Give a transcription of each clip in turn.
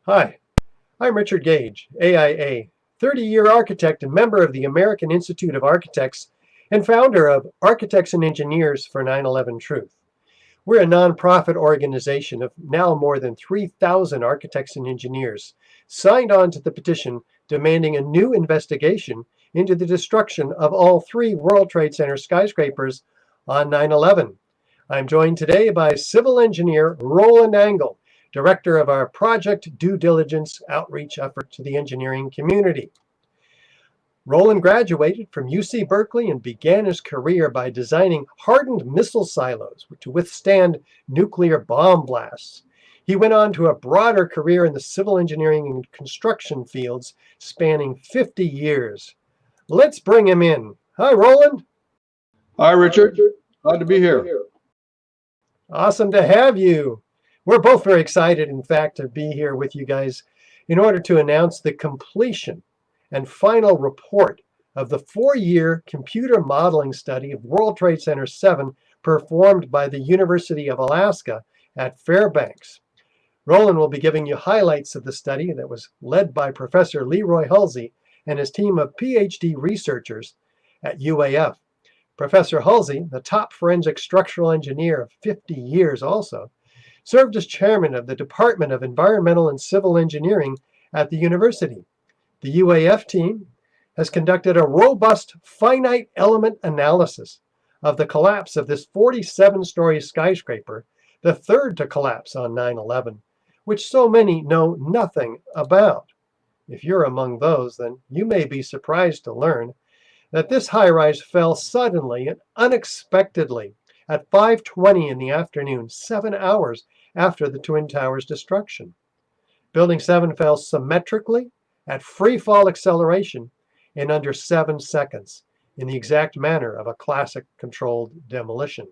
Hi, I'm Richard Gage, AIA, 30-year architect and member of the American Institute of Architects and founder of Architects and Engineers for 9/11 Truth. We're a nonprofit organization of now more than 3,000 architects and engineers signed on to the petition demanding a new investigation into the destruction of all three World Trade Center skyscrapers on 9/11. I'm joined today by civil engineer Roland Angle, director of our project due diligence outreach effort to the engineering community. Roland graduated from UC Berkeley and began his career by designing hardened missile silos to withstand nuclear bomb blasts. He went on to a broader career in the civil engineering and construction fields, spanning 50 years. Let's bring him in. Hi, Roland. Hi, Richard. Glad to be here. Awesome to have you. We're both very excited, in fact, to be here with you guys in order to announce the completion and final report of the 4-year computer modeling study of World Trade Center 7 performed by the University of Alaska at Fairbanks. Roland will be giving you highlights of the study that was led by Professor Leroy Hulsey and his team of PhD researchers at UAF. Professor Hulsey, the top forensic structural engineer of 50 years also, served as chairman of the Department of Environmental and Civil Engineering at the university. The UAF team has conducted a robust finite element analysis of the collapse of this 47-story skyscraper, the third to collapse on 9/11, which so many know nothing about. If you're among those, then you may be surprised to learn that this high-rise fell suddenly and unexpectedly at 5:20 in the afternoon, 7 hours after the Twin Towers destruction. Building 7 fell symmetrically at free fall acceleration in under 7 seconds, in the exact manner of a classic controlled demolition.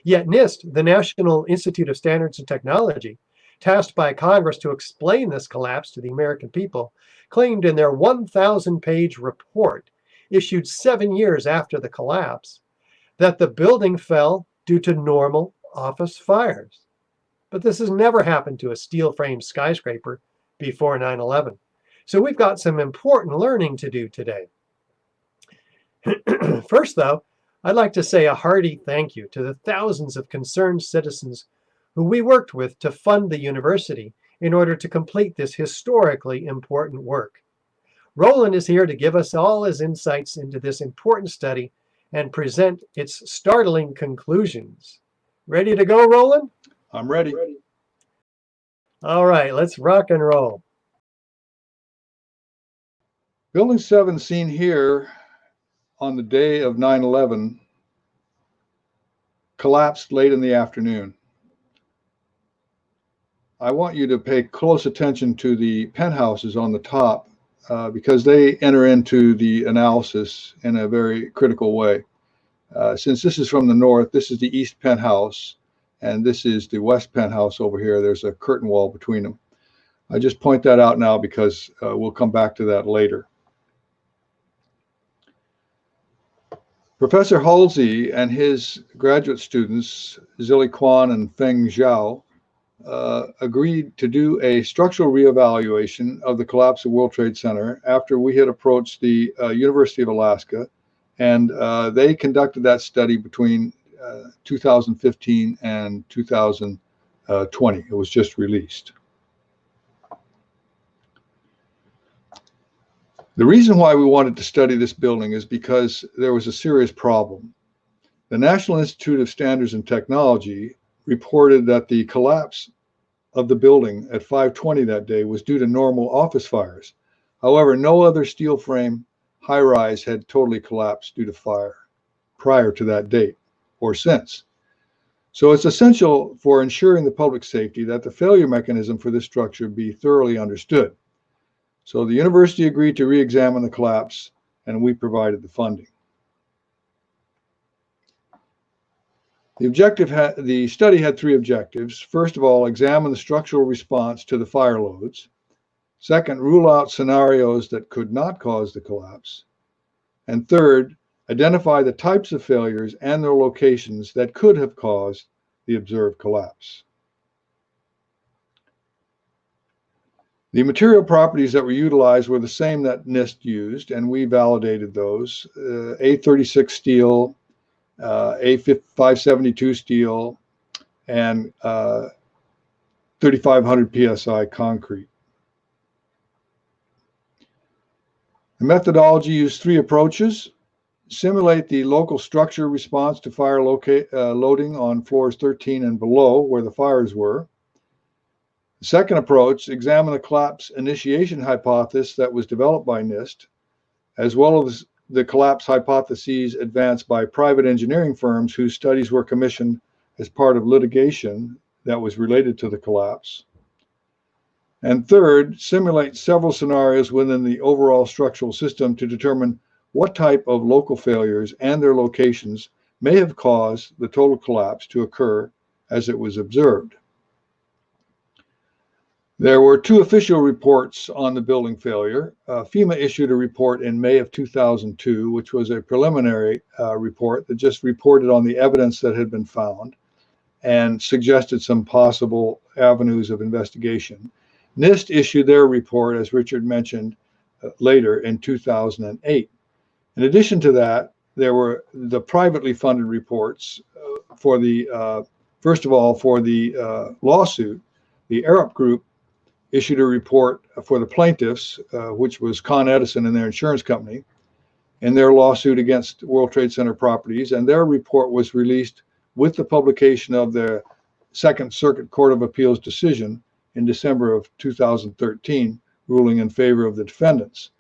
Yet NIST, the National Institute of Standards and Technology, tasked by Congress to explain this collapse to the American people, claimed in their 1,000-page report, issued 7 years after the collapse, that the building fell due to normal office fires. But this has never happened to a steel-framed skyscraper before 9/11. So we've got some important learning to do today. First, though, I'd like to say a hearty thank you to the thousands of concerned citizens who we worked with to fund the university in order to complete this historically important work. Roland is here to give us all his insights into this important study and present its startling conclusions. Ready to go, Roland? I'm ready. All right, let's rock and roll. Building 7 seen here on the day of 9/11 collapsed late in the afternoon. I want you to pay close attention to the penthouses on the top because they enter into the analysis in a very critical way. Since this is from the north, this is the east penthouse, and this is the west penthouse over here. There's a curtain wall between them. I just point that out now because we'll come back to that later. Professor Hulsey and his graduate students, Zili Kwan and Feng Zhao, agreed to do a structural reevaluation of the collapse of World Trade Center after we had approached the University of Alaska, and they conducted that study between 2015 and 2020. It was just released. The reason why we wanted to study this building is because there was a serious problem. The National Institute of Standards and Technology reported that the collapse of the building at 5:20 that day was due to normal office fires. However, no other steel frame high-rise had totally collapsed due to fire prior to that date or since. So it's essential for ensuring the public safety that the failure mechanism for this structure be thoroughly understood. So the university agreed to re-examine the collapse, and we provided the funding. The study had 3 objectives. First of all, examine the structural response to the fire loads. Second, rule out scenarios that could not cause the collapse. And third, identify the types of failures and their locations that could have caused the observed collapse. The material properties that were utilized were the same that NIST used, and we validated those. A36 steel, A572 steel, and 3,500 PSI concrete. The methodology used three approaches: simulate the local structure response to fire loading on floors 13 and below where the fires were. The second approach, examine the collapse initiation hypothesis that was developed by NIST, as well as the collapse hypotheses advanced by private engineering firms whose studies were commissioned as part of litigation that was related to the collapse. And third, simulate several scenarios within the overall structural system to determine what type of local failures and their locations may have caused the total collapse to occur as it was observed. There were two official reports on the building failure. FEMA issued a report in May of 2002, which was a preliminary report that just reported on the evidence that had been found and suggested some possible avenues of investigation. NIST issued their report, as Richard mentioned, later in 2008. In addition to that, there were the privately funded reports for the, first of all, for the lawsuit. The Arup Group issued a report for the plaintiffs, which was Con Edison and their insurance company, in their lawsuit against World Trade Center properties, and their report was released with the publication of the Second Circuit Court of Appeals decision in December of 2013, ruling in favor of the defendants.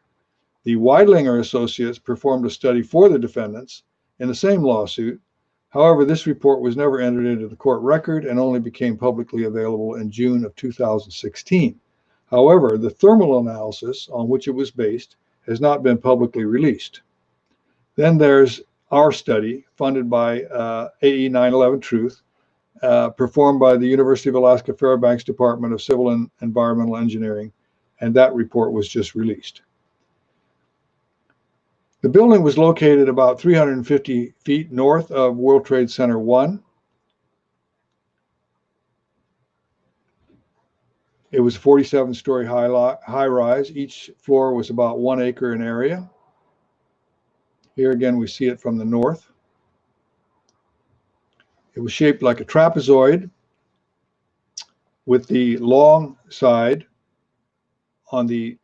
The Weidlinger Associates performed a study for the defendants in the same lawsuit. However, this report was never entered into the court record and only became publicly available in June of 2016. However, the thermal analysis on which it was based has not been publicly released. Then there's our study, funded by AE 911 Truth, performed by the University of Alaska Fairbanks Department of Civil and Environmental Engineering, and that report was just released. The building was located about 350 feet north of World Trade Center 1. It was a 47-story high-rise. Each floor was about 1 acre in area. Here again, we see it from the north. It was shaped like a trapezoid with the long side on the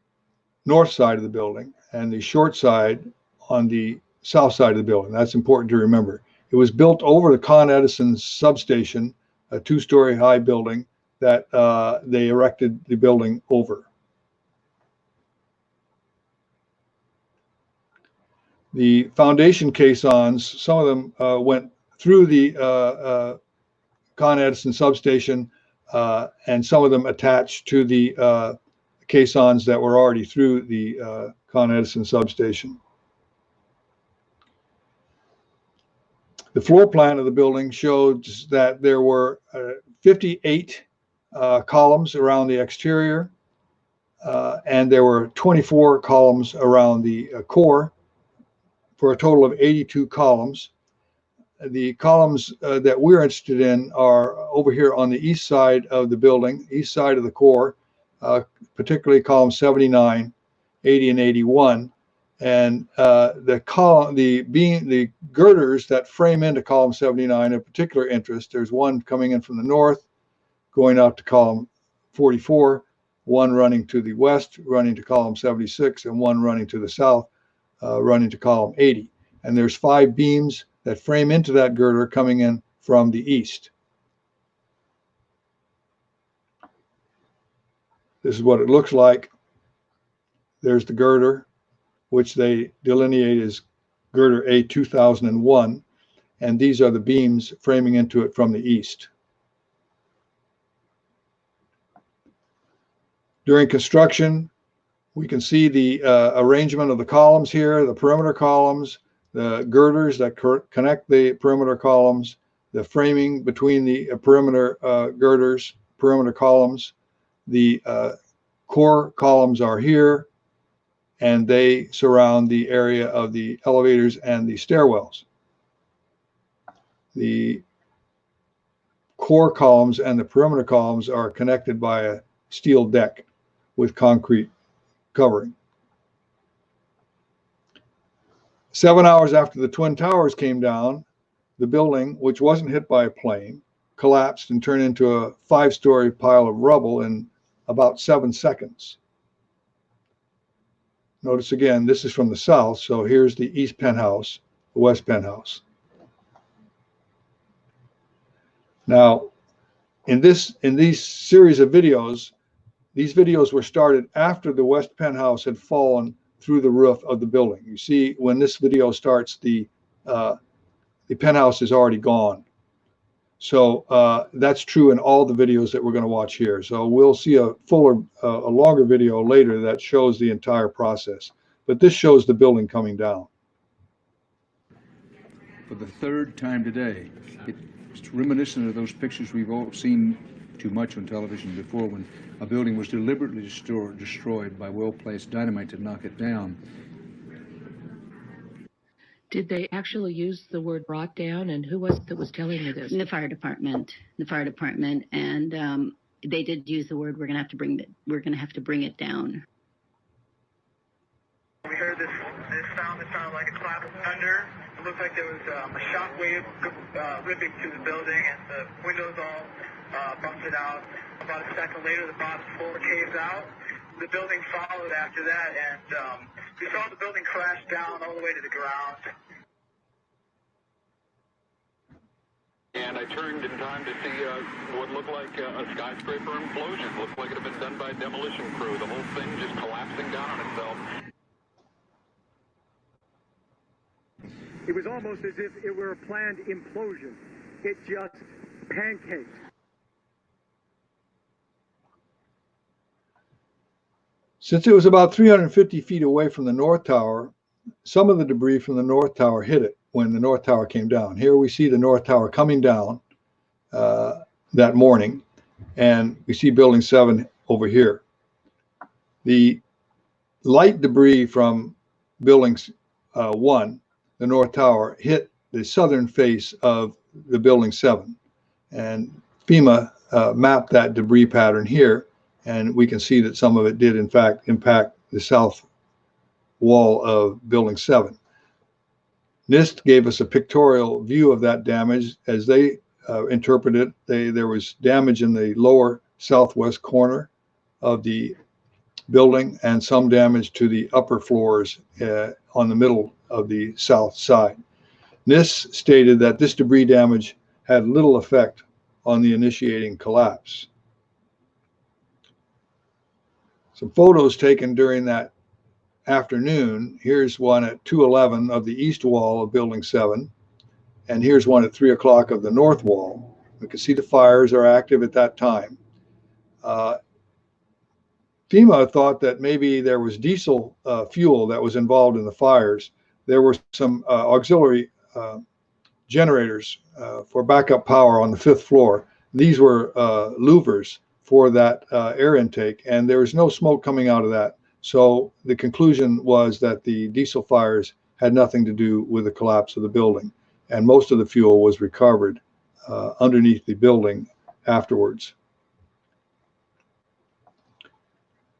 north side of the building and the short side on the south side of the building. That's important to remember. It was built over the Con Edison substation, a 2-story high building that they erected the building over. The foundation caissons, some of them went through the Con Edison substation, and some of them attached to the caissons that were already through the Con Edison substation. The floor plan of the building shows that there were 58 columns around the exterior, and there were 24 columns around the core, for a total of 82 columns. The columns that we're interested in are over here on the east side of the building, east side of the core, particularly column 79, 80, and 81. And the girders that frame into column 79 of particular interest. There's one coming in from the north, going out to column 44, one running to the west, running to column 76, and one running to the south, running to column 80. And there's 5 beams that frame into that girder coming in from the east. This is what it looks like. There's the girder, which they delineate as girder A2001, and these are the beams framing into it from the east. During construction, we can see the arrangement of the columns here, the perimeter columns, the girders that connect the perimeter columns, the framing between the perimeter girders, perimeter columns. The core columns are here, and they surround the area of the elevators and the stairwells. The core columns and the perimeter columns are connected by a steel deck with concrete covering. 7 hours after the Twin Towers came down, the building, which wasn't hit by a plane, collapsed and turned into a 5-story pile of rubble in about 7 seconds. Notice again, this is from the south, so here's the east penthouse, the west penthouse. Now, in these series of videos, these videos were started after the west penthouse had fallen through the roof of the building. You see, when this video starts, the penthouse is already gone. So that's true in all the videos that we're going to watch here. So we'll see a longer video later that shows the entire process. But this shows the building coming down. For the third time today, it's reminiscent of those pictures we've all seen too much on television before, when a building was deliberately destroyed by well-placed dynamite to knock it down. Did they actually use the word brought down, and who was it that was telling you this? The fire department, and they did use the word, we're going to have to bring it down. We heard this sound that sounded like a clap of thunder. It looked like there was a shock wave ripping through the building, and the windows all busted out. About a second later, the bottom floor caves out. The building followed after that, and we saw the building crash down all the way to the ground. And I turned in time to see what looked like a skyscraper implosion. Looked like it had been done by a demolition crew. The whole thing just collapsing down on itself. It was almost as if it were a planned implosion. It just pancaked. Since it was about 350 feet away from the North Tower, some of the debris from the North Tower hit it when the North Tower came down. Here we see the North Tower coming down that morning, and we see Building 7 over here. The light debris from Building 1, the North Tower, hit the southern face of the Building 7. And FEMA mapped that debris pattern here, and we can see that some of it did, in fact, impact the south wall of Building 7. NIST gave us a pictorial view of that damage as they interpreted it. There was damage in the lower southwest corner of the building and some damage to the upper floors on the middle of the south side. NIST stated that this debris damage had little effect on the initiating collapse. Some photos taken during that afternoon. Here's one at 2:11 of the east wall of Building 7, and here's one at 3 o'clock of the north wall. We can see the fires are active at that time. FEMA thought that maybe there was diesel fuel that was involved in the fires. There were some auxiliary generators for backup power on the 5th floor. These were louvers for that air intake, and there was no smoke coming out of that. So the conclusion was that the diesel fires had nothing to do with the collapse of the building, and most of the fuel was recovered underneath the building afterwards.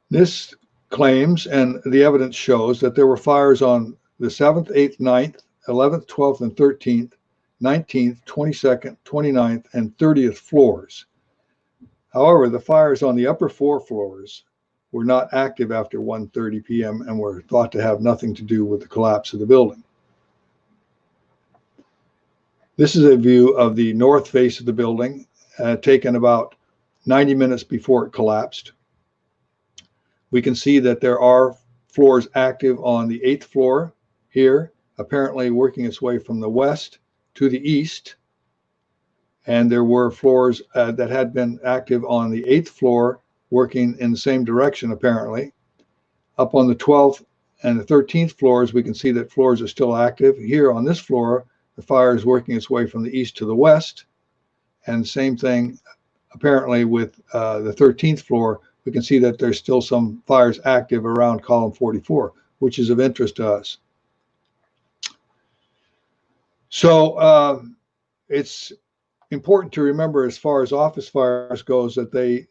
This claims, and the evidence shows, that there were fires on the 7th, 8th, 9th, 11th, 12th, and 13th, 19th, 22nd, 29th, and 30th floors. However, the fires on the upper 4 floors were not active after 1:30 p.m. and were thought to have nothing to do with the collapse of the building. This is a view of the north face of the building, taken about 90 minutes before it collapsed. We can see that there are floors active on the 8th floor here, apparently working its way from the west to the east. And there were floors that had been active on the 8th floor, working in the same direction, apparently. Up on the 12th and the 13th floors, we can see that floors are still active. Here on this floor, the fire is working its way from the east to the west. And same thing, apparently, with the 13th floor. We can see that there's still some fires active around column 44, which is of interest to us. So it's important to remember as far as office fires goes that they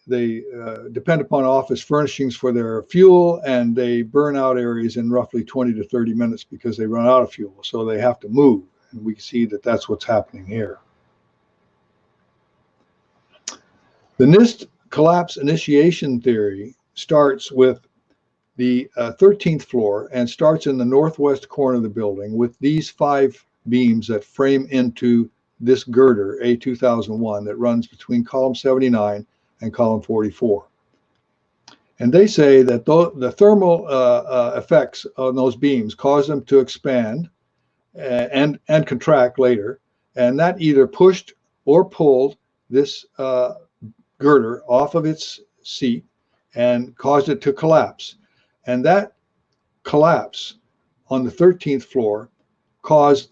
depend upon office furnishings for their fuel, and they burn out areas in roughly 20 to 30 minutes because they run out of fuel. So they have to move. And we see that that's what's happening here. The NIST collapse initiation theory starts with the 13th floor and starts in the northwest corner of the building with these 5 beams that frame into this girder A2001 that runs between column 79 and column 44. And they say that the thermal effects on those beams cause them to expand and contract later, and that either pushed or pulled this girder off of its seat and caused it to collapse. And that collapse on the 13th floor caused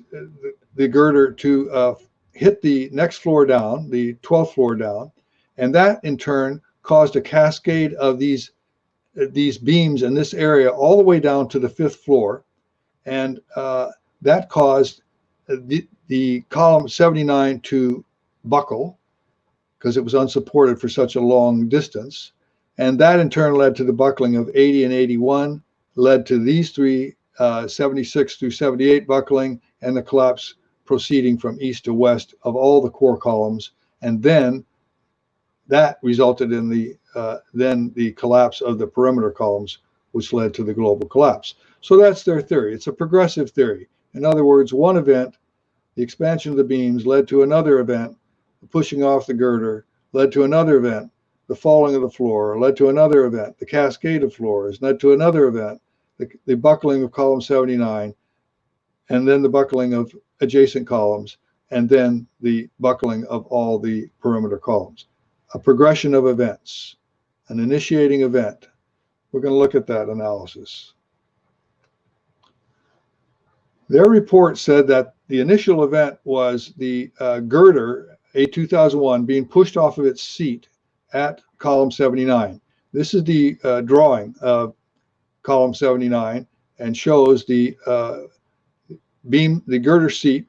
the girder to hit the next floor down, the 12th floor down, and that in turn caused a cascade of these beams in this area all the way down to the 5th floor, and that caused the column 79 to buckle because it was unsupported for such a long distance, and that in turn led to the buckling of 80 and 81, led to these 3 76 through 78 buckling, and the collapse proceeding from east to west of all the core columns, and then that resulted in the collapse of the perimeter columns, which led to the global collapse. So that's their theory. It's a progressive theory. In other words, one event, the expansion of the beams, led to another event, the pushing off the girder, led to another event, the falling of the floor, led to another event, the cascade of floors, led to another event, the buckling of column 79, and then the buckling of adjacent columns, and then the buckling of all the perimeter columns. A progression of events, an initiating event. We're going to look at that analysis. Their report said that the initial event was the girder A2001 being pushed off of its seat at column 79. This is the drawing of column 79 and shows the beam, the girder seat,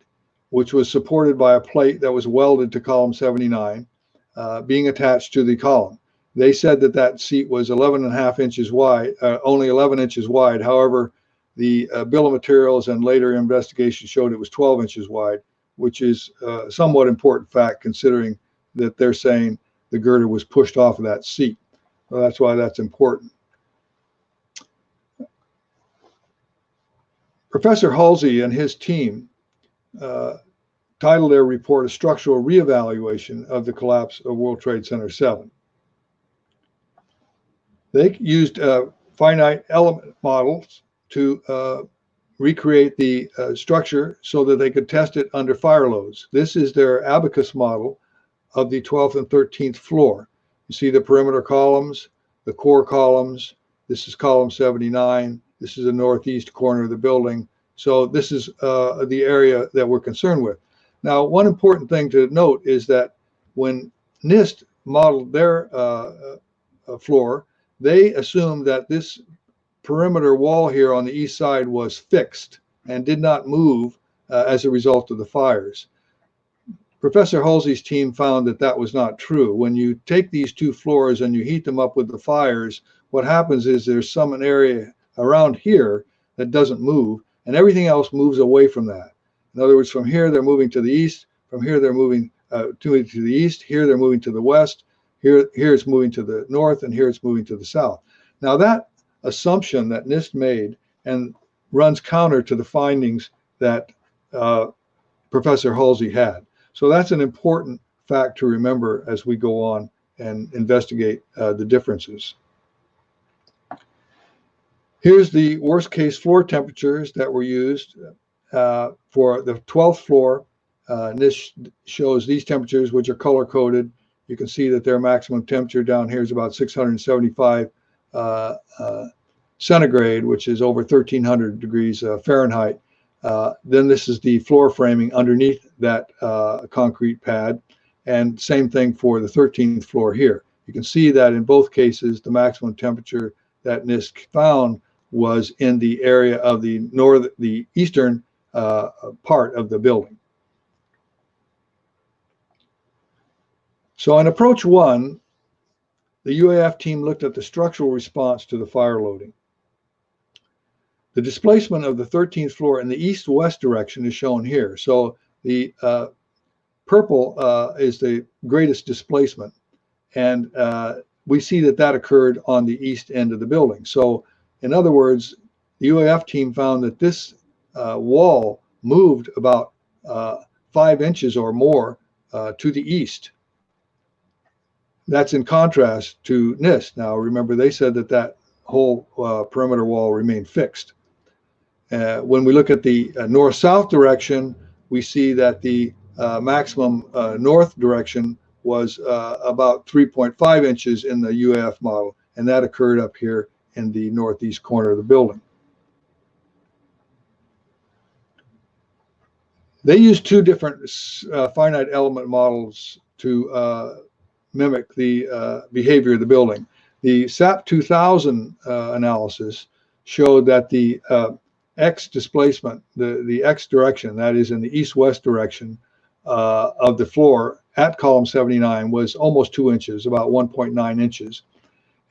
which was supported by a plate that was welded to column 79, being attached to the column. They said that that seat was 11.5 inches wide, only 11 inches wide. However, the bill of materials and later investigation showed it was 12 inches wide, which is a somewhat important fact considering that they're saying the girder was pushed off of that seat. So that's why that's important. Professor Halsey and his team titled their report A Structural Reevaluation of the Collapse of World Trade Center 7. They used finite element models to recreate the structure so that they could test it under fire loads. This is their ABAQUS model of the 12th and 13th floor. You see the perimeter columns, the core columns. This is column 79. This is the northeast corner of the building. So this is the area that we're concerned with. Now, one important thing to note is that when NIST modeled their floor, they assumed that this perimeter wall here on the east side was fixed and did not move as a result of the fires. Professor Halsey's team found that that was not true. When you take these 2 floors and you heat them up with the fires, what happens is there's some area around here that doesn't move, and everything else moves away from that. In other words, from here they're moving to the east, from here they're moving to the east, here they're moving to the west, here it's moving to the north, and here it's moving to the south. Now that assumption that NIST made and runs counter to the findings that Professor Halsey had. So that's an important fact to remember as we go on and investigate the differences. Here's the worst case floor temperatures that were used for the 12th floor. NIST shows these temperatures, which are color coded. You can see that their maximum temperature down here is about 675 centigrade, which is over 1300 degrees Fahrenheit. Then this is the floor framing underneath that concrete pad, and same thing for the 13th floor here. You can see that in both cases, the maximum temperature that NIST found was in the area of the eastern part of the building. So in approach 1, the UAF team looked at the structural response to the fire loading. The displacement of the 13th floor in the east-west direction is shown here. So the purple is the greatest displacement. And we see that that occurred on the east end of the building. So in other words, the UAF team found that this wall moved about 5 inches or more to the east. That's in contrast to NIST. Now, remember, they said that that whole perimeter wall remained fixed. When we look at the north-south direction, we see that the maximum north direction was about 3.5 inches in the UAF model, and that occurred up here in the northeast corner of the building. They used 2 different finite element models to mimic the behavior of the building. The SAP 2000 analysis showed that the X displacement, the X direction, that is in the east-west direction of the floor at column 79 was almost 2 inches, about 1.9 inches.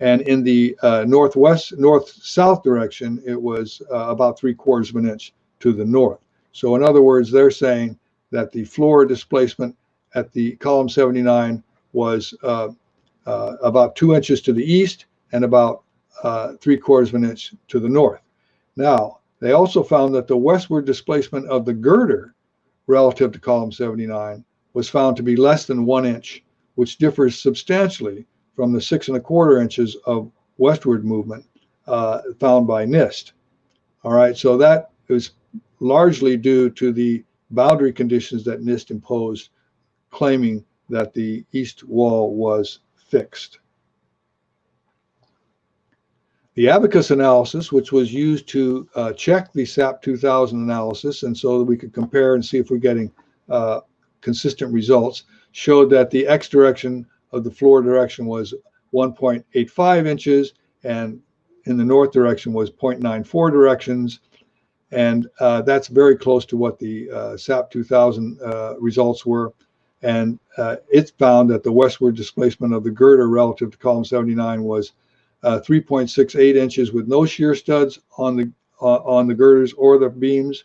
And in the north-south direction, it was about 3/4 of an inch to the north. So in other words, they're saying that the floor displacement at the column 79 was about 2 inches to the east and about 3/4 of an inch to the north. Now, they also found that the westward displacement of the girder relative to column 79 was found to be less than 1 inch, which differs substantially from the 6 1/4 inches of westward movement found by NIST. All right, so that is largely due to the boundary conditions that NIST imposed, claiming that the east wall was fixed. The ABAQUS analysis, which was used to check the SAP 2000 analysis, and so that we could compare and see if we're getting consistent results, showed that the X direction of the floor direction was 1.85 inches, and in the north direction was 0.94 directions. And that's very close to what the SAP 2000 results were. And it found that the westward displacement of the girder relative to column 79 was 3.68 inches with no shear studs on the girders or the beams,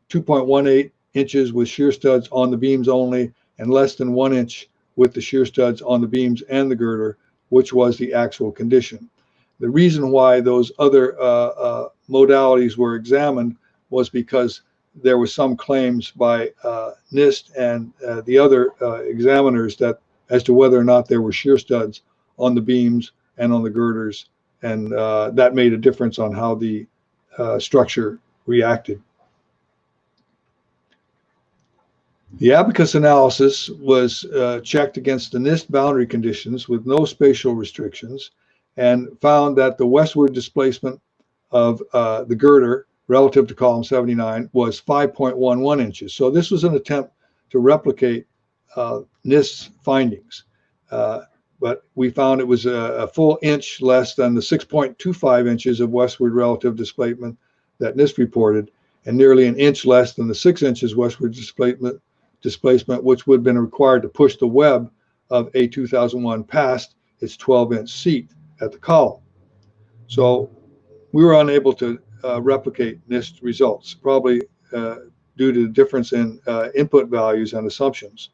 2.18 inches with shear studs on the beams only, and less than 1 inch with the shear studs on the beams and the girder, which was the actual condition. The reason why those other modalities were examined was because there were some claims by NIST and the other examiners that as to whether or not there were shear studs on the beams and on the girders, and that made a difference on how the structure reacted. The ABAQUS analysis was checked against the NIST boundary conditions with no spatial restrictions, and found that the westward displacement of the girder relative to column 79 was 5.11 inches. So this was an attempt to replicate NIST's findings. But we found it was a full inch less than the 6.25 inches of westward relative displacement that NIST reported, and nearly an inch less than the 6 inches westward displacement, which would have been required to push the web of A2001 past its 12-inch seat at the column. So we were unable to replicate NIST results, probably due to the difference in input values and assumptions.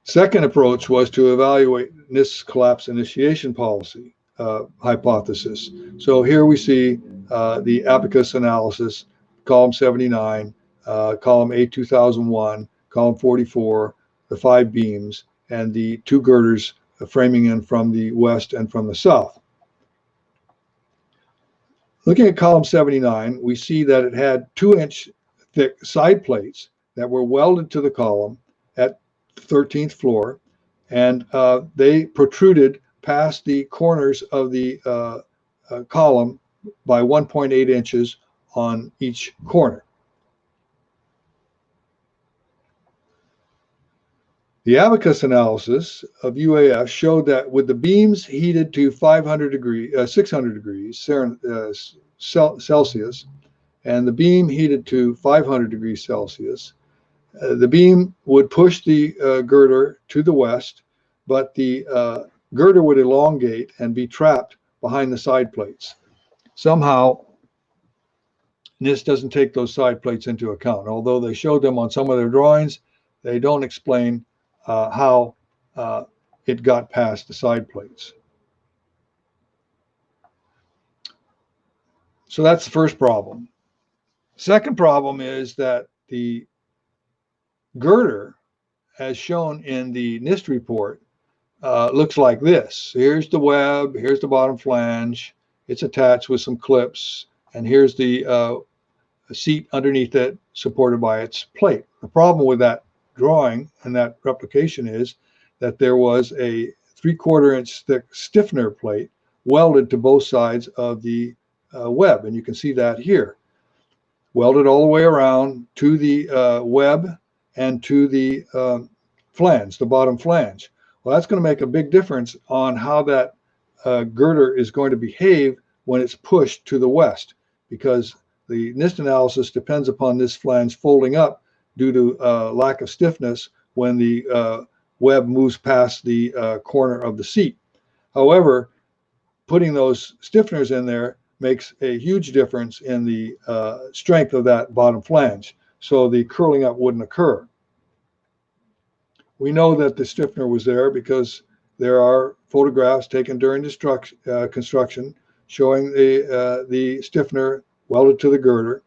Second approach was to evaluate NIST's collapse initiation policy hypothesis. So here we see the ABAQUS analysis, column 79, column A2001, column 44, the 5 beams, and the 2 girders framing in from the west and from the south. Looking at column 79, we see that it had 2-inch thick side plates that were welded to the column at the 13th floor, and they protruded past the corners of the column by 1.8 inches on each corner. The ABAQUS analysis of UAF showed that with the beams heated to 600 degrees Celsius, and the beam heated to 500 degrees Celsius, The beam would push the girder to the west, but the girder would elongate and be trapped behind the side plates. Somehow, NIST doesn't take those side plates into account. Although they showed them on some of their drawings, they don't explain how it got past the side plates. So that's the first problem. Second problem is that the girder, as shown in the NIST report, looks like this. Here's the web, here's the bottom flange, it's attached with some clips, and here's the seat underneath it supported by its plate. The problem with that drawing and that replication is that there was a 3/4 inch thick stiffener plate welded to both sides of the web, and you can see that here, welded all the way around to the web and to the flange, the bottom flange. Well, that's going to make a big difference on how that girder is going to behave when it's pushed to the west, because the NIST analysis depends upon this flange folding up due to lack of stiffness when the web moves past the corner of the seat. However, putting those stiffeners in there makes a huge difference in the strength of that bottom flange, so the curling up wouldn't occur. We know that the stiffener was there because there are photographs taken during construction showing the stiffener welded to the girder.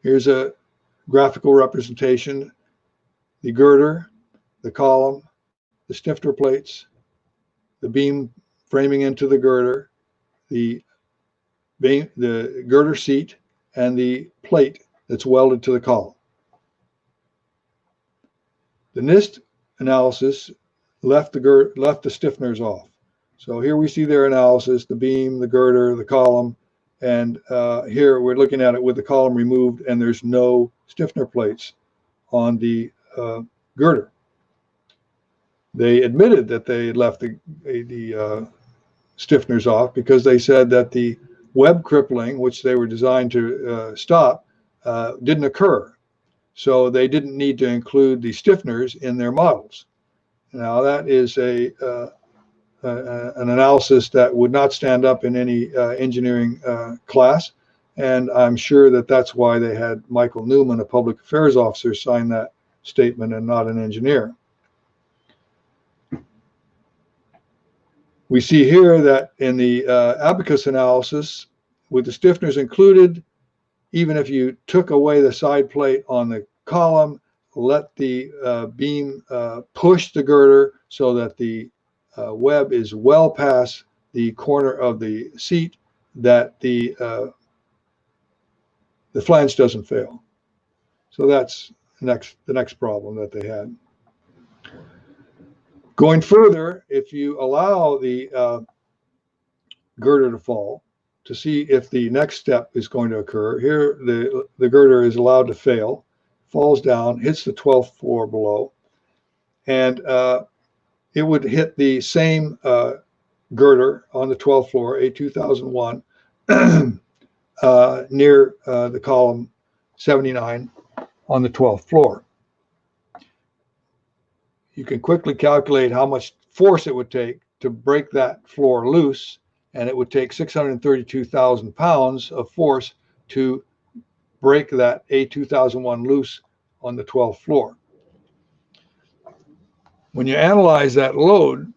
Here's a graphical representation: the girder, the column, the stiffener plates, the beam framing into the girder, the girder seat, and the plate that's welded to the column. The NIST analysis left the stiffeners off. So here we see their analysis: the beam, the girder, the column, and here we're looking at it with the column removed, and there's no stiffener plates on the girder. They admitted that they had left the stiffeners off because they said that the web crippling, which they were designed to stop, didn't occur. So they didn't need to include the stiffeners in their models. Now that is an analysis that would not stand up in any engineering class, and I'm sure that that's why they had Michael Newman, a public affairs officer, sign that statement and not an engineer. We see here that in the ABAQUS analysis, with the stiffeners included, even if you took away the side plate on the column, let the beam push the girder so that the web is well past the corner of the seat, that the flange doesn't fail. So that's the next problem that they had. Going further, if you allow the girder to fall, to see if the next step is going to occur, here the girder is allowed to fail, falls down, hits the 12th floor below, and it would hit the same girder on the 12th floor, A2001, near the column 79 on the 12th floor. You can quickly calculate how much force it would take to break that floor loose, and it would take 632,000 pounds of force to break that A2001 loose on the 12th floor. When you analyze that load,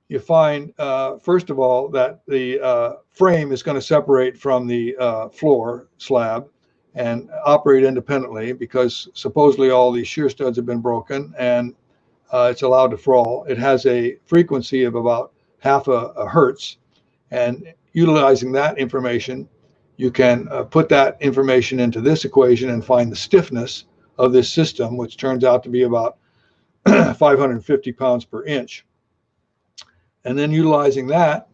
you find, first of all, that the frame is going to separate from the floor slab and operate independently because supposedly all the shear studs have been broken and it's allowed to fall. It has a frequency of about half a hertz, and utilizing that information, you can put that information into this equation and find the stiffness of this system, which turns out to be about 550 pounds per inch. And then utilizing that,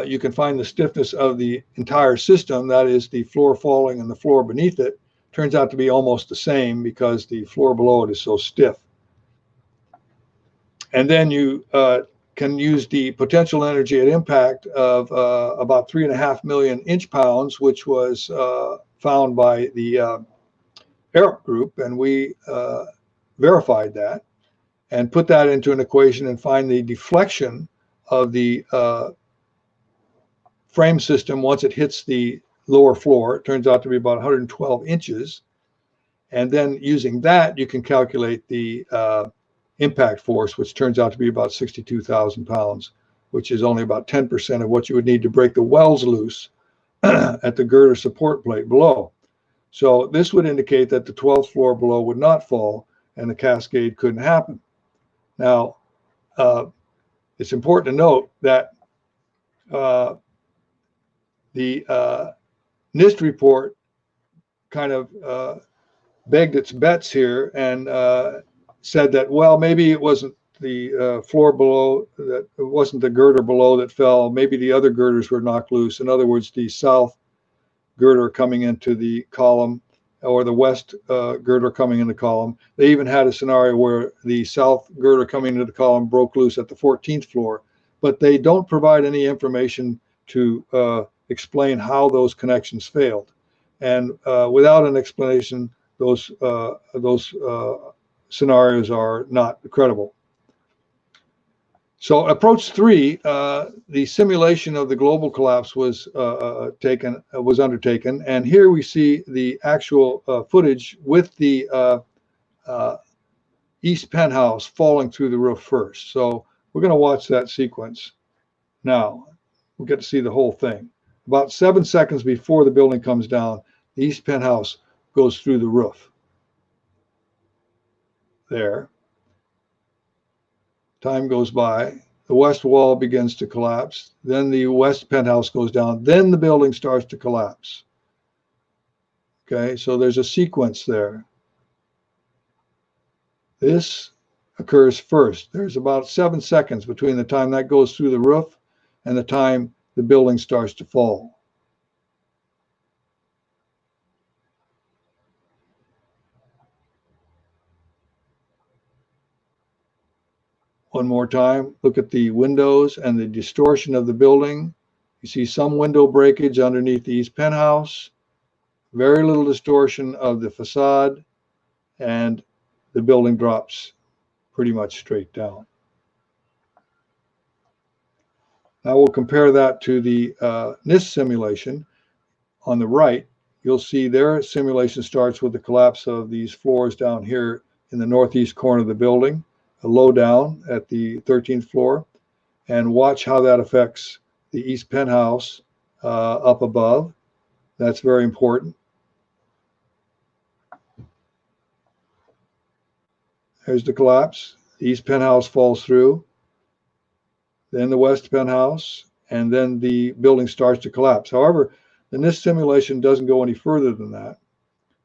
you can find the stiffness of the entire system, that is the floor falling and the floor beneath it, turns out to be almost the same because the floor below it is so stiff. And then you can use the potential energy at impact of about 3.5 million inch-pounds, which was found by the Arup group, and we verified that and put that into an equation and find the deflection of the frame system once it hits the lower floor. It turns out to be about 112 inches. And then using that, you can calculate the impact force, which turns out to be about 62,000 pounds, which is only about 10% of what you would need to break the wells loose at the girder support plate below. So this would indicate that the 12th floor below would not fall and the cascade couldn't happen. Now, it's important to note that the NIST report kind of begged its bets here and said that, well, maybe it wasn't the floor below, that it wasn't the girder below that fell. Maybe the other girders were knocked loose. In other words, the south girder coming into the column or the west girder coming in the column. They even had a scenario where the south girder coming into the column broke loose at the 14th floor, but they don't provide any information to explain how those connections failed. And without an explanation, those scenarios are not credible. So approach 3, the simulation of the global collapse was undertaken, and here we see the actual footage with the east penthouse falling through the roof first. So we're going to watch that sequence now. We'll get to see the whole thing. About 7 seconds before the building comes down, the east penthouse goes through the roof. There. Time goes by. The west wall begins to collapse. Then the west penthouse goes down. Then the building starts to collapse. Okay, so there's a sequence there. This occurs first. There's about 7 seconds between the time that goes through the roof and the time the building starts to fall. One more time, look at the windows and the distortion of the building. You see some window breakage underneath the east penthouse, very little distortion of the facade, and the building drops pretty much straight down. Now we'll compare that to the NIST simulation. On the right, you'll see their simulation starts with the collapse of these floors down here in the northeast corner of the building, low down at the 13th floor, and watch how that affects the east penthouse up above. That's very important. There's the collapse. The east penthouse falls through, then the west penthouse, and then the building starts to collapse. However, the NIST simulation doesn't go any further than that.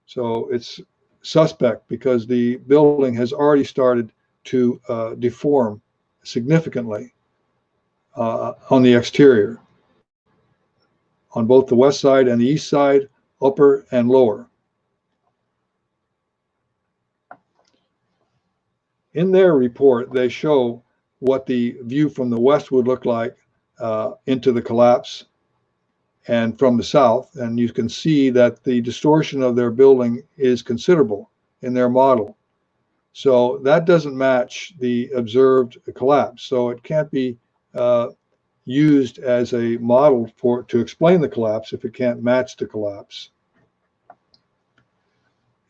So it's suspect because the building has already started to deform significantly on the exterior, on both the west side and the east side, upper and lower. In their report, they show what the view from the west would look like into the collapse and from the south, and you can see that the distortion of their building is considerable in their model. So that doesn't match the observed collapse. So it can't be used as a model to explain the collapse if it can't match the collapse.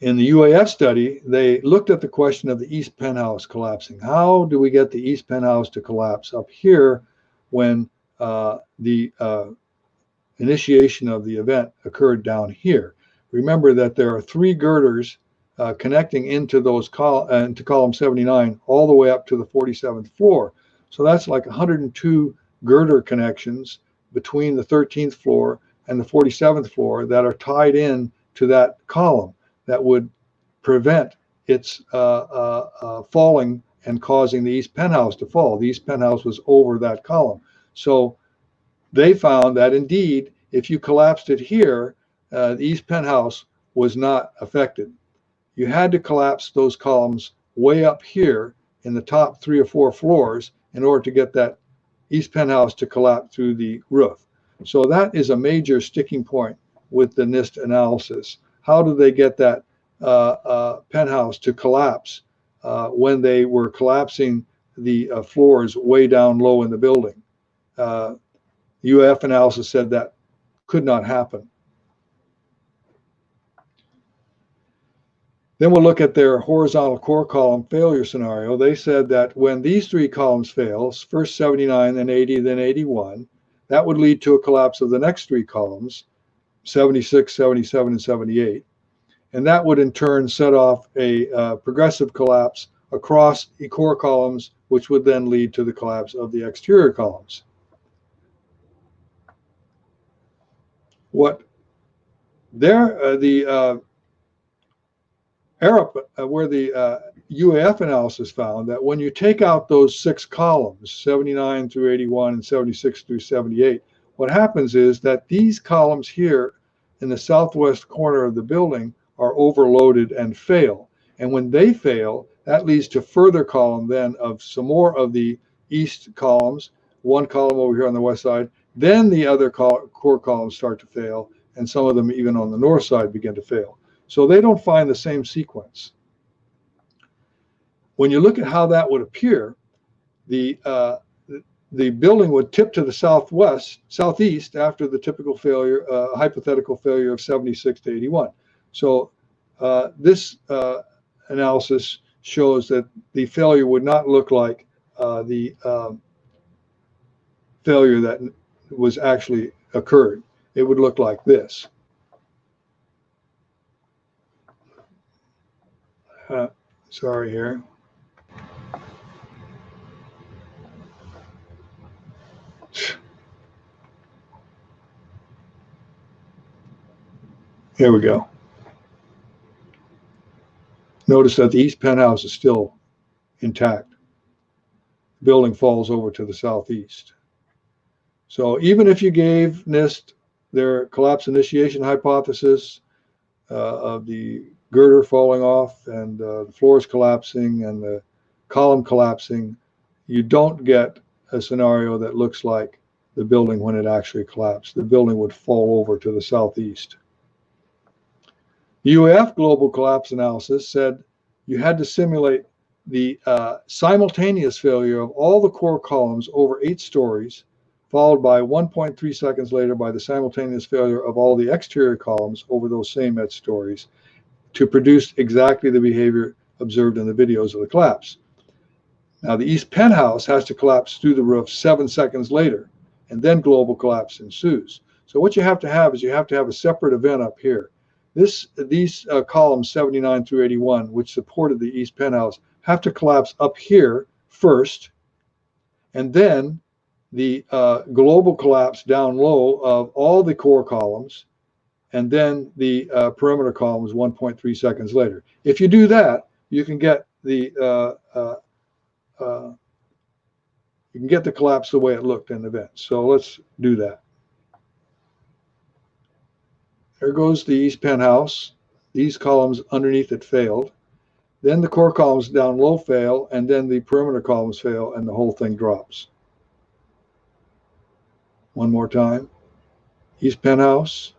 In the UAF study, they looked at the question of the east penthouse collapsing. How do we get the east penthouse to collapse up here when the initiation of the event occurred down here? Remember that there are 3 girders connecting into those into column 79 all the way up to the 47th floor. So that's like 102 girder connections between the 13th floor and the 47th floor that are tied in to that column that would prevent its falling and causing the east penthouse to fall. The east penthouse was over that column. So they found that indeed, if you collapsed it here, the east penthouse was not affected. You had to collapse those columns way up here in the top 3 or 4 floors in order to get that east penthouse to collapse through the roof. So that is a major sticking point with the NIST analysis. How do they get that penthouse to collapse when they were collapsing the floors way down low in the building. UAF analysis said that could not happen. Then we'll look at their horizontal core column failure scenario. They said that when these three columns fail, first 79, then 80, then 81, that would lead to a collapse of the next three columns, 76, 77, and 78. And that would in turn set off a progressive collapse across the core columns, which would then lead to the collapse of the exterior columns. What there, the where the UAF analysis found that when you take out those six columns, 79 through 81 and 76 through 78, what happens is that these columns here in the southwest corner of the building are overloaded and fail. And when they fail, that leads to further column then of some more of the east columns, one column over here on the west side, then the other core columns start to fail, and some of them even on the north side begin to fail. So they don't find the same sequence. When you look at how that would appear, the building would tip to the southeast after the typical failure, hypothetical failure of 76 to 81. So this analysis shows that the failure would not look like the failure that was actually occurred. It would look like this. Sorry here. Here we go. Notice that the east penthouse is still intact. The building falls over to the southeast. So even if you gave NIST their collapse initiation hypothesis of the girder falling off and the floors collapsing and the column collapsing, you don't get a scenario that looks like the building when it actually collapsed. The building would fall over to the southeast. UAF global collapse analysis said you had to simulate the simultaneous failure of all the core columns over 8 stories, followed by 1.3 seconds later by the simultaneous failure of all the exterior columns over those same 8 stories, to produce exactly the behavior observed in the videos of the collapse. Now the east penthouse has to collapse through the roof 7 seconds later, and then global collapse ensues. So what you have to have is you have to have a separate event up here. These columns 79 through 81, which supported the east penthouse, have to collapse up here first, and then the global collapse down low of all the core columns, and then the perimeter columns 1.3 seconds later. If you do that, you can get the collapse the way it looked in the event. So let's do that. There goes the east penthouse. These columns underneath it failed. Then the core columns down low fail, and then the perimeter columns fail, and the whole thing drops. One more time. East penthouse,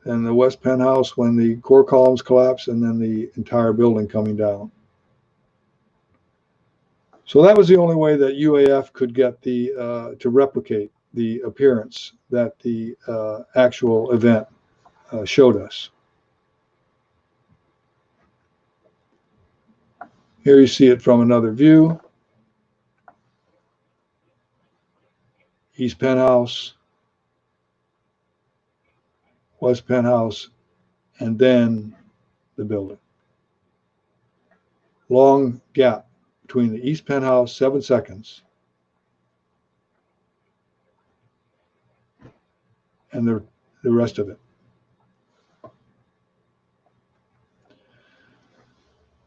and the west penthouse when the core columns collapse, and then the entire building coming down. So that was the only way that UAF could get the to replicate the appearance that the actual event showed us. Here you see it from another view. East penthouse, west penthouse, and then the building. Long gap between the east penthouse, 7 seconds, and the rest of it.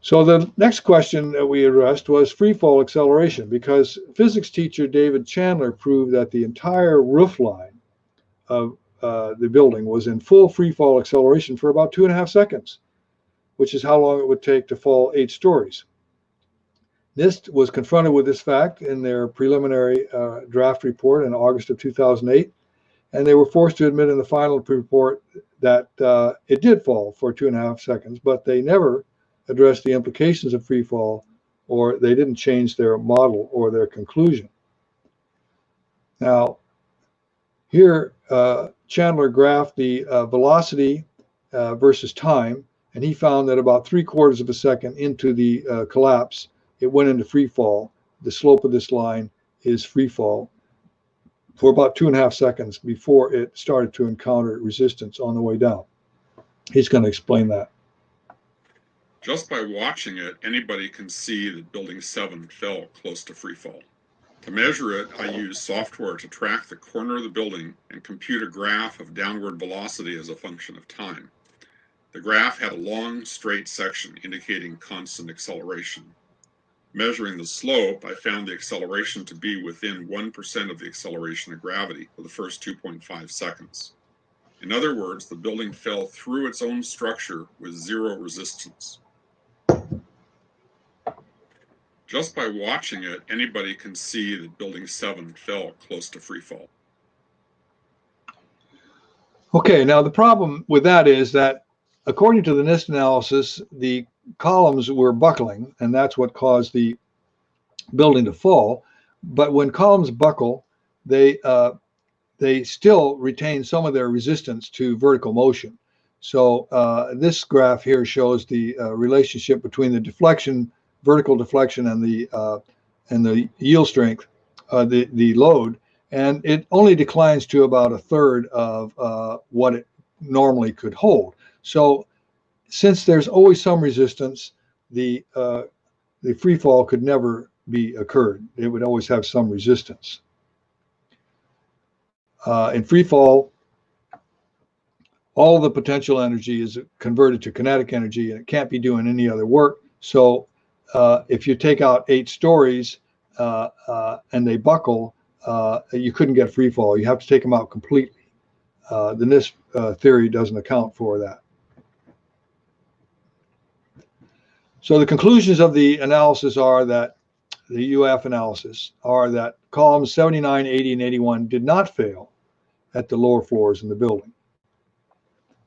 So the next question that we addressed was free fall acceleration, because physics teacher David Chandler proved that the entire roof line of the building was in full free fall acceleration for about 2.5 seconds, which is how long it would take to fall 8 stories. NIST was confronted with this fact in their preliminary draft report in August of 2008, and they were forced to admit in the final report that it did fall for 2.5 seconds, but they never addressed the implications of free fall, or they didn't change their model or their conclusion. Now, here Chandler graphed the velocity versus time, and he found that about 3/4 of a second into the collapse, it went into free fall. The slope of this line is free fall for about 2.5 seconds before it started to encounter resistance on the way down. He's going to explain that. Just by watching it, anybody can see that Building 7 fell close to free fall. To measure it, I used software to track the corner of the building and compute a graph of downward velocity as a function of time. The graph had a long, straight section indicating constant acceleration. Measuring the slope, I found the acceleration to be within 1% of the acceleration of gravity for the first 2.5 seconds. In other words, the building fell through its own structure with zero resistance. Just by watching it, anybody can see that Building 7 fell close to free fall. Okay, now the problem with that is that according to the NIST analysis, the columns were buckling, and that's what caused the building to fall. But when columns buckle, they still retain some of their resistance to vertical motion. So this graph here shows the relationship between the deflection, vertical deflection, and the yield strength, the load, and it only declines to about 1/3 of what it normally could hold. So since there's always some resistance, the free fall could never be occurred. It would always have some resistance. In free fall, all the potential energy is converted to kinetic energy, and it can't be doing any other work. So if you take out 8 stories and they buckle, you couldn't get free fall. You have to take them out completely. The NIST theory doesn't account for that. So the conclusions of the analysis are that the UF analysis are that columns 79, 80, and 81 did not fail at the lower floors in the building.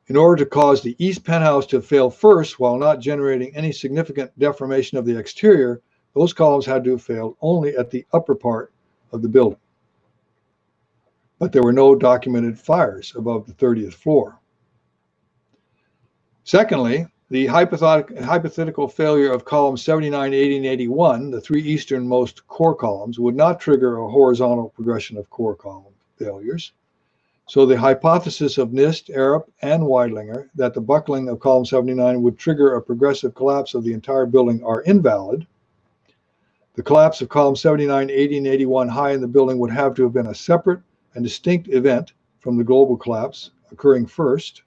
In order to cause the east penthouse to fail first while not generating any significant deformation of the exterior, those columns had to have failed only at the upper part of the building. But there were no documented fires above the 30th floor. Secondly, the hypothetical failure of columns 79, 80, and 81, the 3 easternmost core columns, would not trigger a horizontal progression of core column failures. So the hypothesis of NIST, Arup, and Weidlinger that the buckling of column 79 would trigger a progressive collapse of the entire building are invalid. The collapse of column 79, 80, and 81 high in the building would have to have been a separate and distinct event from the global collapse occurring first.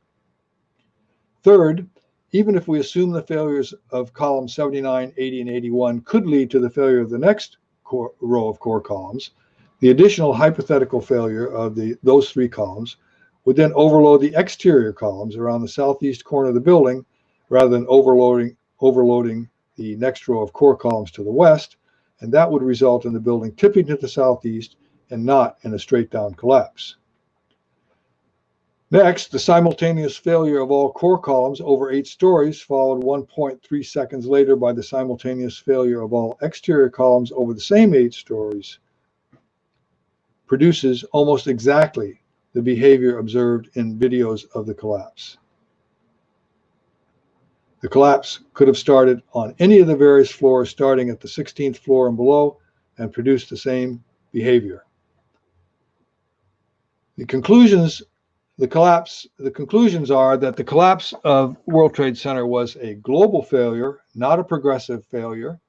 Third, even if we assume the failures of column 79, 80, and 81 could lead to the failure of the next row of core columns, the additional hypothetical failure of those 3 columns would then overload the exterior columns around the southeast corner of the building rather than overloading the next row of core columns to the west, and that would result in the building tipping to the southeast and not in a straight down collapse. Next, the simultaneous failure of all core columns over 8 stories, followed 1.3 seconds later by the simultaneous failure of all exterior columns over the same 8 stories, produces almost exactly the behavior observed in videos of the collapse. The collapse could have started on any of the various floors starting at the 16th floor and below and produced the same behavior. The conclusions are that the collapse of World Trade Center was a global failure, not a progressive failure.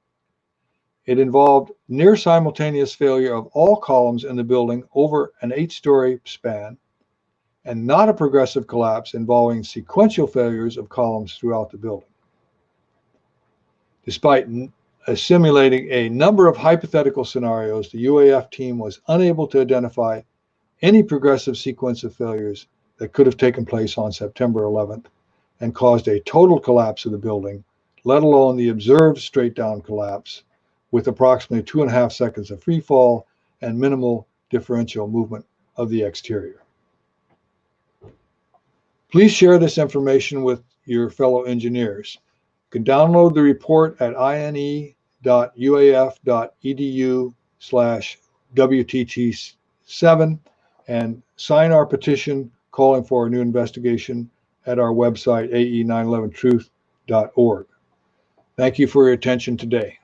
It involved near simultaneous failure of all columns in the building over an 8-story span, and not a progressive collapse involving sequential failures of columns throughout the building. Despite simulating a number of hypothetical scenarios, the UAF team was unable to identify any progressive sequence of failures that could have taken place on September 11th and caused a total collapse of the building, let alone the observed straight down collapse with approximately 2.5 seconds of free fall and minimal differential movement of the exterior. Please share this information with your fellow engineers. You can download the report at ine.uaf.edu/WTT7 and sign our petition calling for a new investigation at our website, ae911truth.org. Thank you for your attention today.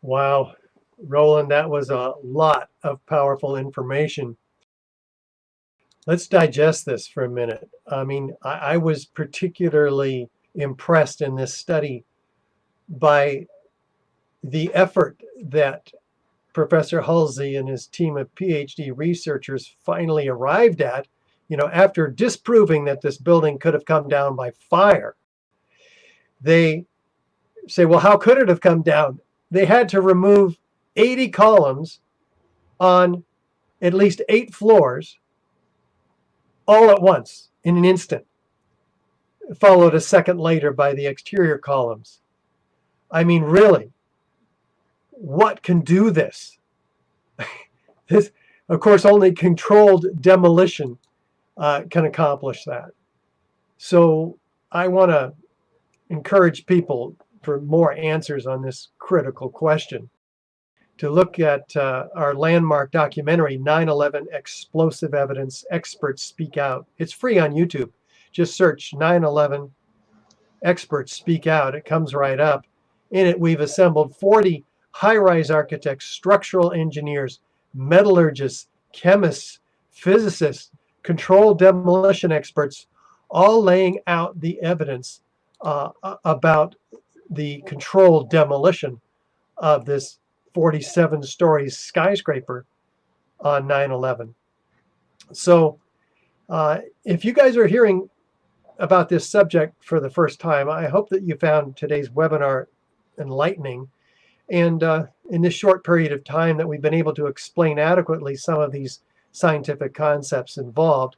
Wow, Roland, that was a lot of powerful information. Let's digest this for a minute. I mean, I was particularly impressed in this study by the effort that Professor Halsey and his team of PhD researchers finally arrived at, after disproving that this building could have come down by fire. They say, well, how could it have come down? They had to remove 80 columns on at least 8 floors all at once in an instant, followed a second later by the exterior columns. I mean, really, what can do this? This, of course, only controlled demolition can accomplish that. So I want to encourage people for more answers on this critical question to look at our landmark documentary, 9/11 Explosive Evidence, Experts Speak Out. It's free on YouTube. Just search 9/11 Experts Speak Out. It comes right up. In it, we've assembled 40 high-rise architects, structural engineers, metallurgists, chemists, physicists, controlled demolition experts, all laying out the evidence about the controlled demolition of this 47-story skyscraper on 9/11. So if you guys are hearing about this subject for the first time, I hope that you found today's webinar enlightening. And in this short period of time that we've been able to explain adequately some of these scientific concepts involved,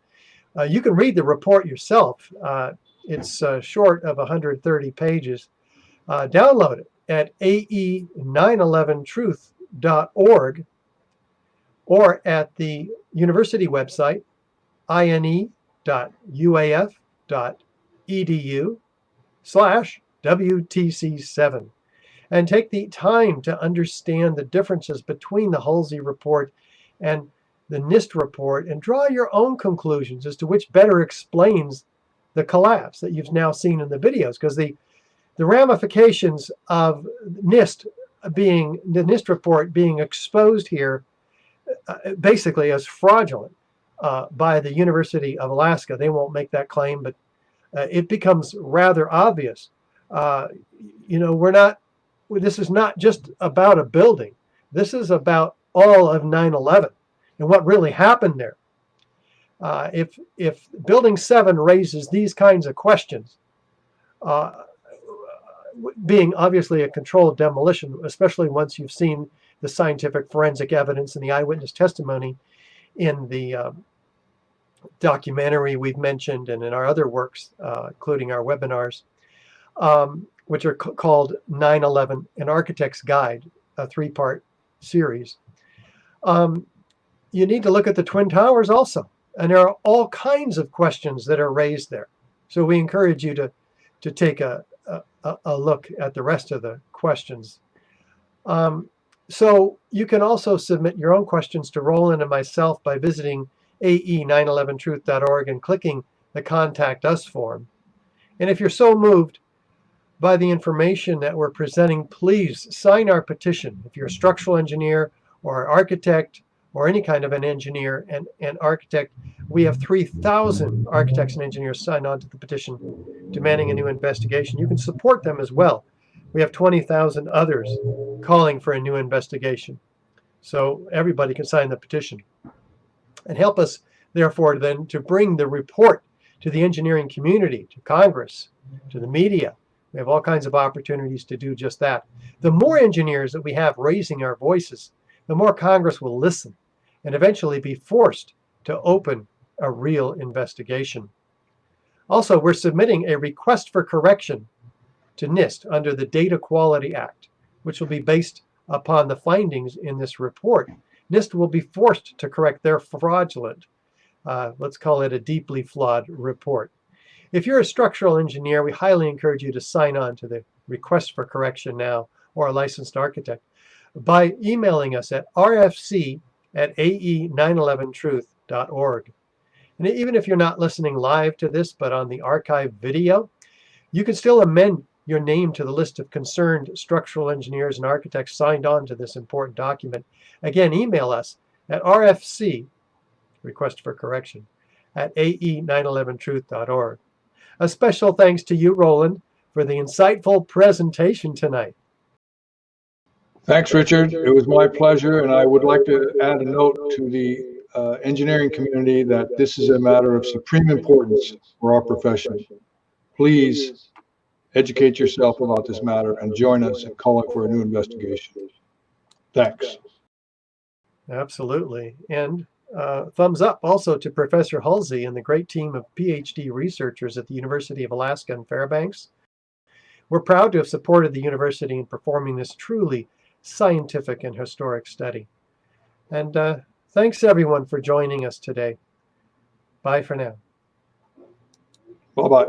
you can read the report yourself. It's short of 130 pages. Download it at ae911truth.org or at the university website, ine.uaf.edu/WTC7. And take the time to understand the differences between the Halsey report and the NIST report and draw your own conclusions as to which better explains the collapse that you've now seen in the videos, because the ramifications of the NIST report being exposed here basically as fraudulent by the University of Alaska. They won't make that claim, but it becomes rather obvious. This is not just about a building. This is about all of 9/11 and what really happened there. If Building 7 raises these kinds of questions, being obviously a controlled demolition, especially once you've seen the scientific forensic evidence and the eyewitness testimony in the documentary we've mentioned and in our other works, including our webinars, which are called 9/11, An Architect's Guide, a 3-part series. You need to look at the Twin Towers also. And there are all kinds of questions that are raised there. So we encourage you to take a look at the rest of the questions. So you can also submit your own questions to Roland and myself by visiting ae911truth.org and clicking the Contact Us form. And if you're so moved by the information that we're presenting, please sign our petition. If you're a structural engineer or an architect or any kind of an engineer and architect, we have 3,000 architects and engineers signed on to the petition demanding a new investigation. You can support them as well. We have 20,000 others calling for a new investigation. So everybody can sign the petition. And help us, therefore, then to bring the report to the engineering community, to Congress, to the media. We have all kinds of opportunities to do just that. The more engineers that we have raising our voices, the more Congress will listen and eventually be forced to open a real investigation. Also, we're submitting a request for correction to NIST under the Data Quality Act, which will be based upon the findings in this report. NIST will be forced to correct their fraudulent, let's call it a deeply flawed report. If you're a structural engineer, we highly encourage you to sign on to the request for correction now, or a licensed architect, by emailing us at rfc@ae911truth.org. And even if you're not listening live to this, but on the archive video, you can still amend your name to the list of concerned structural engineers and architects signed on to this important document. Again, email us at rfc, request for correction, at ae911truth.org. A special thanks to you, Roland, for the insightful presentation tonight. Thanks, Richard. It was my pleasure, and I would like to add a note to the engineering community that this is a matter of supreme importance for our profession. Please educate yourself about this matter and join us in calling for a new investigation. Thanks. Absolutely. And thumbs up also to Professor Halsey and the great team of PhD researchers at the University of Alaska and Fairbanks. We're proud to have supported the university in performing this truly scientific and historic study. And thanks everyone for joining us today. Bye for now. Bye-bye.